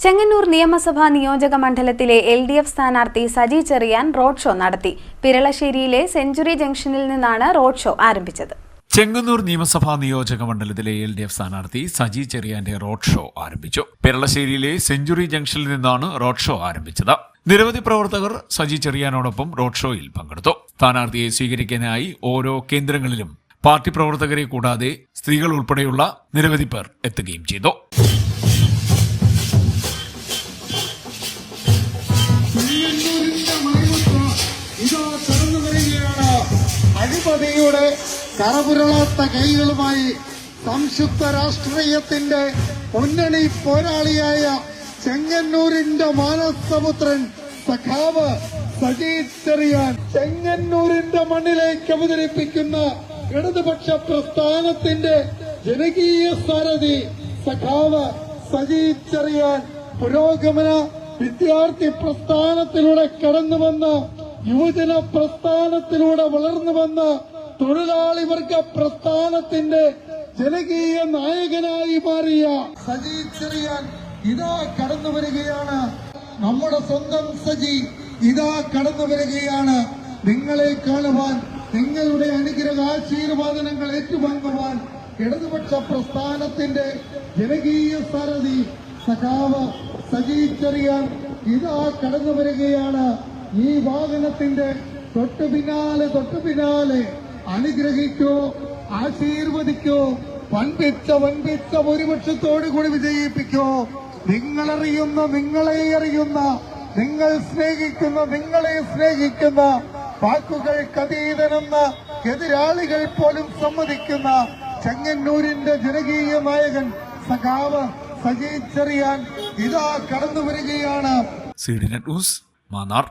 ചെങ്ങന്നൂർ നിയമസഭാ നിയോജക മണ്ഡലത്തിലെ LDF സ്ഥാനാർത്ഥി സജി ചെറിയാൻ റോഡ് ഷോ നടത്തി. പിരളശ്ശേരിയിലെ സെഞ്ചുറി ജംഗ്ഷനിൽ നിന്നാണ് റോഡ് ഷോ ആരംഭിച്ചത്. ചെങ്ങന്നൂർ നിയമസഭാ നിയോജക മണ്ഡലത്തിലെ LDF സ്ഥാനാർത്ഥി സജി ചെറിയാന്റെ റോഡ് ഷോ ആരംഭിച്ചു. പിരളശ്ശേരിയിലെ സെഞ്ചുറി ജംഗ്ഷനിൽ നിന്നാണ് റോഡ് ഷോ ആരംഭിച്ചത്. നിരവധി പ്രവർത്തകർ സജി ചെറിയാനോടൊപ്പം റോഡ് ഷോയിൽ പങ്കെടുത്തു. സ്ഥാനാർത്ഥിയെ സ്വീകരിക്കാനായി ഓരോ കേന്ദ്രങ്ങളിലും പാർട്ടി പ്രവർത്തകരെ കൂടാതെ സ്ത്രീകൾ ഉൾപ്പെടെയുള്ള നിരവധി പേർ എത്തുകയും ചെയ്തു. അഴിമതിയുടെ കറപുരളാത്ത കൈകളുമായി സംയുക്ത രാഷ്ട്രീയത്തിന്റെ മുന്നണി പോരാളിയായ ചെങ്ങന്നൂരിന്റെ മാനസപുത്രൻ സഖാവ് സജി ചെറിയാൻ ചെങ്ങന്നൂരിന്റെ മണ്ണിലേക്ക് അവതരിപ്പിക്കുന്ന ഇടതുപക്ഷ പ്രസ്ഥാനത്തിന്റെ ജനകീയ സാരഥി സഖാവ് സജി ചെറിയാൻ പുരോഗമന വിദ്യാർത്ഥി പ്രസ്ഥാനത്തിലൂടെ കടന്നു വന്ന യുവജന പ്രസ്ഥാനത്തിലൂടെ വളർന്നു വന്ന തൊഴിലാളി വർഗ പ്രസ്ഥാനത്തിന്റെ ജനകീയ നായകനായി മാറിയ സജി ചെറിയാൻ ഇതാ കടന്നു വരികയാണ്. നമ്മുടെ സ്വന്തം സജി ഇതാ കടന്നു വരികയാണ്. നിങ്ങളെ കാണുവാൻ, നിങ്ങളുടെ അനുഗ്രഹാശീർവാദനങ്ങൾ ഏറ്റുവാങ്ങുവാൻ ഇടതുപക്ഷ പ്രസ്ഥാനത്തിന്റെ ജനകീയ സാരഥി സഖാവ് സജി ചെറിയാൻ ഇതാ കടന്നു വരികയാണ്. ഈ വാഹനത്തിന്റെ തൊട്ടു പിന്നാലെ അനുഗ്രഹിക്കോ, ആശീർവദിക്കോ, വൻപിച്ച ഭൂരിപക്ഷത്തോടു കൂടി വിജയിപ്പിക്കോ. നിങ്ങളറിയുന്ന, നിങ്ങളെ അറിയുന്ന, നിങ്ങളെ സ്നേഹിക്കുന്ന, വാക്കുകൾക്കതീതനെന്ന എതിരാളികൾ പോലും സമ്മതിക്കുന്ന ചെങ്ങന്നൂരിന്റെ ജനകീയ നായകൻ സഖാവ് സജി ചെറിയാൻ ഇതാ കടന്നു വരികയാണ്. CDNet news, Mannar.